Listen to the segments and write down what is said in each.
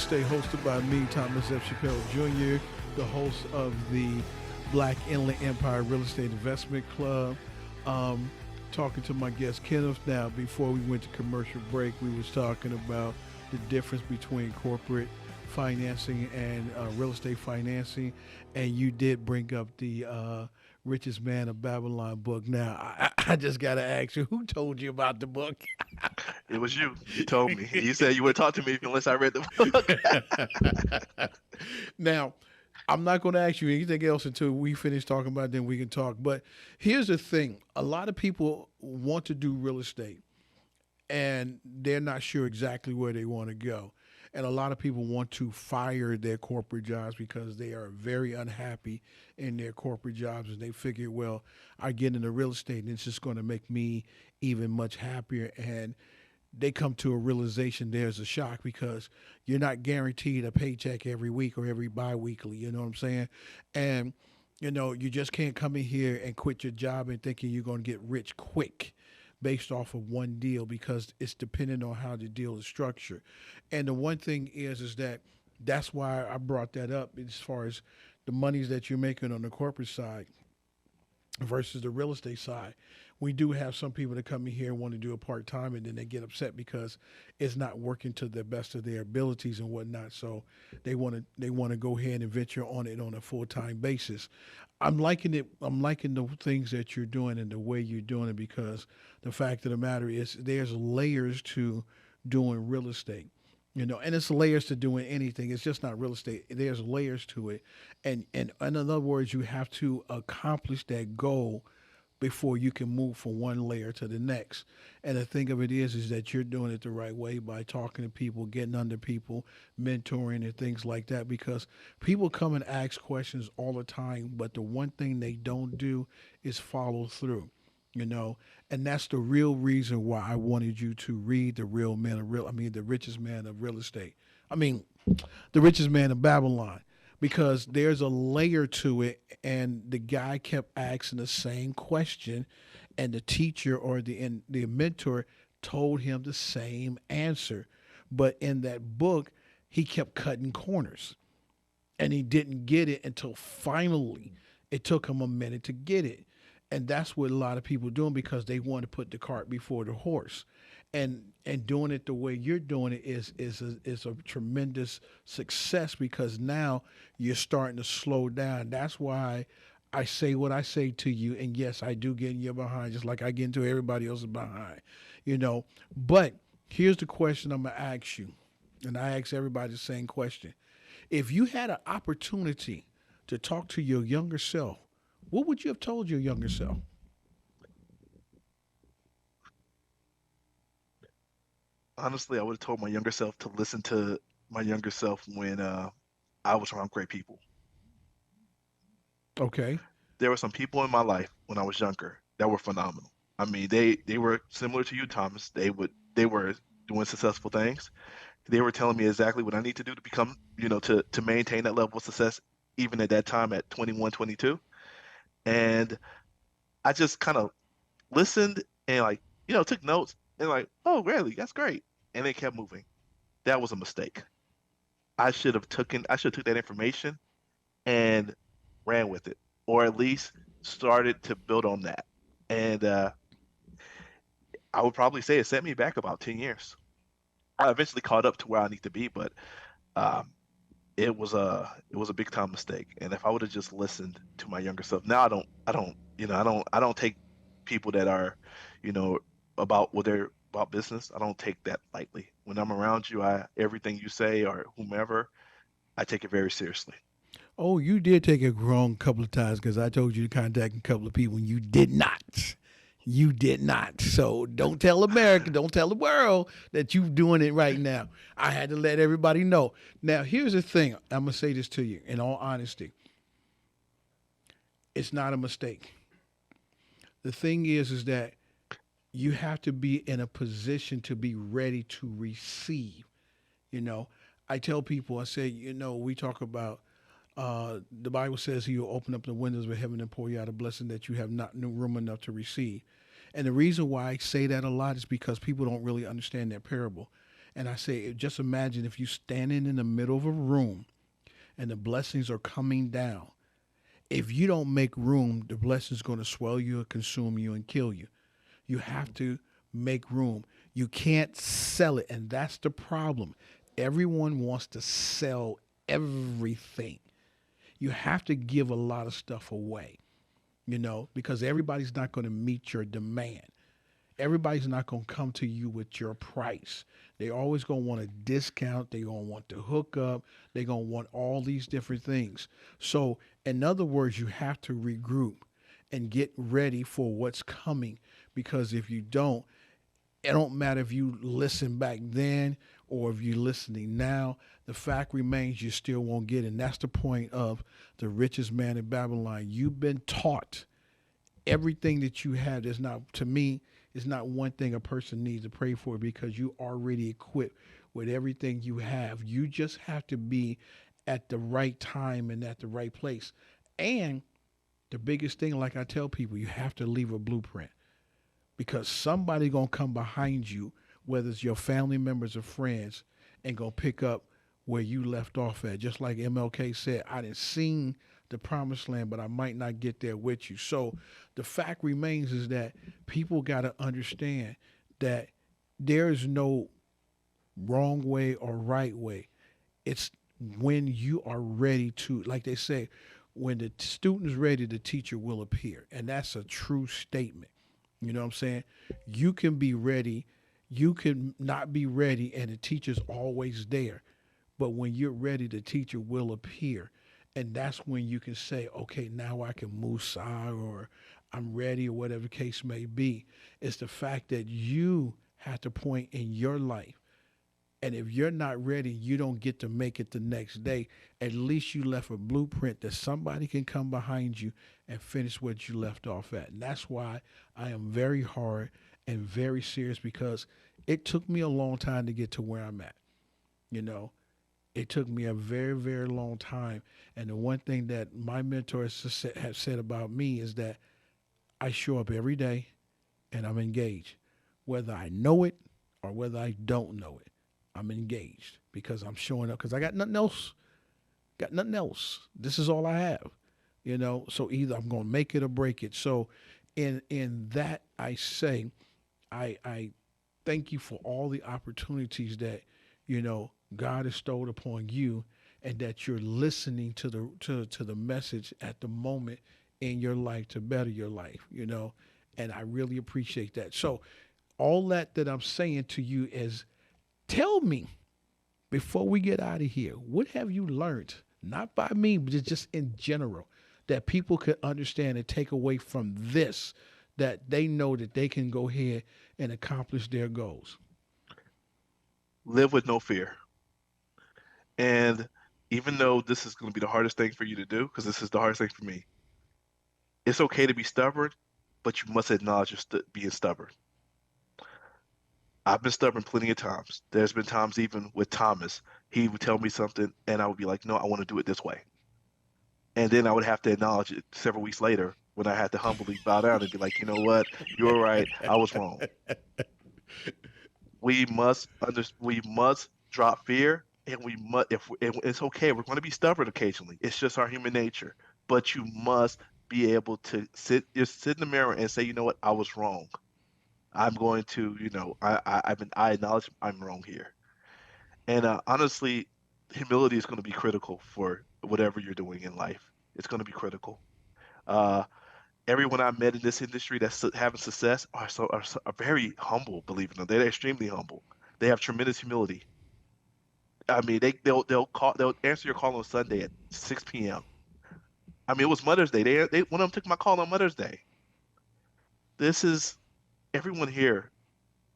Estate, hosted by me, Thomas F Chappell Jr., the host of the Black Inland Empire Real Estate Investment Club. Talking to my guest Kenneth. Now, before we went to commercial break, we was talking about the difference between corporate financing and real estate financing, and you did bring up the Richest Man of Babylon book. Now, I just got to ask you, who told you about the book? It was you. You told me. You said you would talk to me unless I read the book. Now, I'm not going to ask you anything else until we finish talking about it, then we can talk. But here's the thing. A lot of people want to do real estate, and they're not sure exactly where they want to go. And a lot of people want to fire their corporate jobs because they are very unhappy in their corporate jobs. And they figure, well, I get into real estate and it's just going to make me even much happier. And they come to a realization there's a shock because you're not guaranteed a paycheck every week or every biweekly. You know what I'm saying? And, you just can't come in here and quit your job and thinking you're going to get rich quick based off of one deal because it's dependent on how the deal is structured. And the one thing is that that's why I brought that up as far as the monies that you're making on the corporate side versus the real estate side. We do have some people that come in here and want to do a part time and then they get upset because it's not working to the best of their abilities and whatnot. So they want to go ahead and venture on it on a full time basis. I'm liking it. I'm liking the things that you're doing and the way you're doing it because the fact of the matter is there's layers to doing real estate. And it's layers to doing anything. It's just not real estate. There's layers to it. And in other words, you have to accomplish that goal before you can move from one layer to the next. And the thing of it is that you're doing it the right way by talking to people, getting under people, mentoring and things like that, because people come and ask questions all the time, but the one thing they don't do is follow through. And that's the real reason why I wanted you to read the richest man of real estate. I mean, the richest man of Babylon, because there's a layer to it, and the guy kept asking the same question, and the teacher or the mentor told him the same answer, but in that book, he kept cutting corners, and he didn't get it until finally it took him a minute to get it. And that's what a lot of people are doing because they want to put the cart before the horse. And doing it the way you're doing it is a tremendous success because now you're starting to slow down. That's why I say what I say to you. And yes, I do get in your behind just like I get into everybody else's behind, But here's the question I'm going to ask you. And I ask everybody the same question. If you had an opportunity to talk to your younger self, what would you have told your younger self? Honestly, I would have told my younger self to listen to my younger self when I was around great people. Okay. There were some people in my life when I was younger that were phenomenal. I mean, they were similar to you, Thomas. They were doing successful things. They were telling me exactly what I need to do to become, to maintain that level of success even at that time at 21, 22. And I just kind of listened and took notes and oh, really? That's great. And they kept moving. That was a mistake. I should have took that information and ran with it, or at least started to build on that. And I would probably say it set me back about 10 years. I eventually caught up to where I need to be, but um, it was a big time mistake. And if I would have just listened to my younger self, now I don't take people that are, you know, about what they're about business. I don't take that lightly. When I'm around you, I everything you say or whomever, I take it very seriously. Oh, you did take it wrong a couple of times because I told you to contact a couple of people and you did not. You did not. So don't tell America, don't tell the world that you're doing it right now. I had to let everybody know. Now, here's the thing. I'm going to say this to you in all honesty. It's not a mistake. The thing is that you have to be in a position to be ready to receive. You know, I tell people, I say, we talk about the Bible says he will open up the windows of heaven and pour you out a blessing that you have not no room enough to receive. And the reason why I say that a lot is because people don't really understand that parable. And I say, just imagine if you standing in the middle of a room and the blessings are coming down. If you don't make room, the blessing's going to swell you and consume you and kill you. You have to make room. You can't sell it. And that's the problem. Everyone wants to sell everything. You have to give a lot of stuff away, because everybody's not going to meet your demand. Everybody's not going to come to you with your price. They always going to want a discount. They going to want to hook up. They going to want all these different things. So, in other words, you have to regroup and get ready for what's coming, because if you don't, it don't matter if you listen back then or if you're listening now. The fact remains you still won't get it. And that's the point of the richest man in Babylon. You've been taught everything that you have. Is not, to me, is not one thing a person needs to pray for, because you already equipped with everything you have. You just have to be at the right time and at the right place. And the biggest thing, like I tell people, you have to leave a blueprint, because somebody gonna come behind you, whether it's your family members or friends, and gonna pick up where you left off at. Just like MLK said, I didn't seen the promised land, but I might not get there with you. So the fact remains is that people gotta understand that there is no wrong way or right way. It's when you are ready to, like they say, when the student's ready, the teacher will appear. And that's a true statement. You know what I'm saying? You can be ready, you can not be ready, and the teacher's always there. But when you're ready, the teacher will appear. And that's when you can say, okay, now I can move side, or I'm ready, or whatever the case may be. It's the fact that you have to point in your life, and if you're not ready, you don't get to make it the next day. At least you left a blueprint that somebody can come behind you and finish what you left off at. And that's why I am very hard and very serious, because it took me a long time to get to where I'm at. You know, it took me a very, very long time. And the one thing that my mentors have said about me is that I show up every day and I'm engaged, whether I know it or whether I don't know it. I'm engaged because I'm showing up because I got nothing else. Got nothing else. This is all I have. So either I'm gonna make it or break it. So in that I say, I thank you for all the opportunities that God has bestowed upon you, and that you're listening to the message at the moment in your life to better your life. And I really appreciate that. So all that I'm saying to you is, tell me, before we get out of here, what have you learned, not by me, but just in general, that people could understand and take away from this, that they know that they can go ahead and accomplish their goals? Live with no fear. And even though this is going to be the hardest thing for you to do, because this is the hardest thing for me, it's okay to be stubborn, but you must acknowledge you're being stubborn. I've been stubborn plenty of times. There's been times even with Thomas, he would tell me something and I would be like, no, I want to do it this way. And then I would have to acknowledge it several weeks later when I had to humbly bow down and be like, you know what? You're right. I was wrong. We must drop fear, and we must if and it's okay. We're going to be stubborn occasionally. It's just our human nature. But you must be able to sit in the mirror and say, you know what? I was wrong. I'm going to, I acknowledge I'm wrong here. And honestly, humility is going to be critical for whatever you're doing in life. It's going to be critical. Uh, Everyone I met in this industry that's having success are very humble. Believe it or not, they're extremely humble. They have tremendous humility. I mean, they'll answer your call on Sunday at 6 p.m. I mean, it was Mother's Day. They one of them took my call on Mother's Day. This is everyone here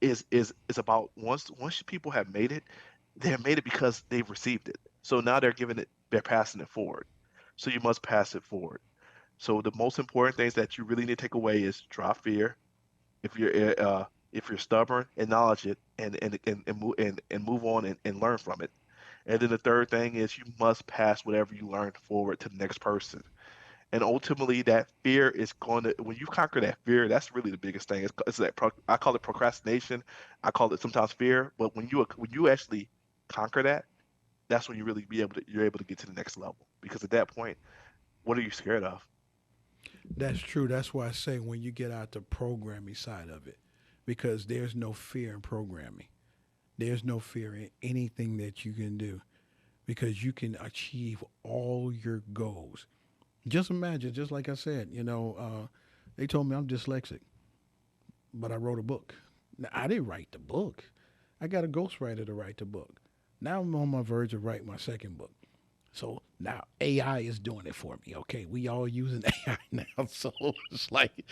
is about once people have made it, they have made it because they've received it. So now they're passing it forward. So you must pass it forward. So the most important things that you really need to take away is drop fear. If you're stubborn, acknowledge it and move on and learn from it. And then the third thing is you must pass whatever you learned forward to the next person. And ultimately, that fear is going to, when you conquer that fear, that's really the biggest thing. It's that I call it procrastination. I call it sometimes fear. But when you actually conquer that, that's when you're able to get to the next level. Because at that point, what are you scared of? That's true. That's why I say when you get out the programming side of it, because there's no fear in programming. There's no fear in anything that you can do because you can achieve all your goals. Just imagine, just like I said, they told me I'm dyslexic, but I wrote a book. Now, I didn't write the book. I got a ghostwriter to write the book. Now I'm on my verge of writing my second book. So now AI is doing it for me. Okay, we all using AI now, so it's like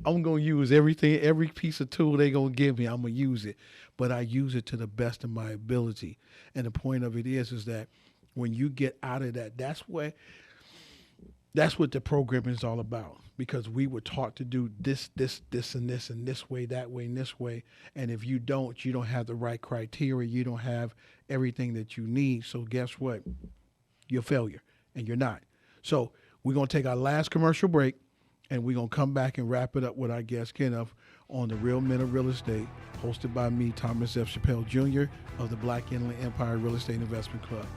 I'm gonna use everything, every piece of tool they gonna give me. I'm gonna use it, but I use it to the best of my ability. And the point of it is that when you get out of that, that's what the program is all about. Because we were taught to do this, and this way, that way, and this way. And if you don't have the right criteria. You don't have everything that you need. So guess what? You're a failure, and you're not. So we're gonna take our last commercial break, and we're gonna come back and wrap it up with our guest Kenneth on the Real Men of Real Estate, hosted by me, Thomas F. Chappell Jr. of the Black Inland Empire Real Estate Investment Club.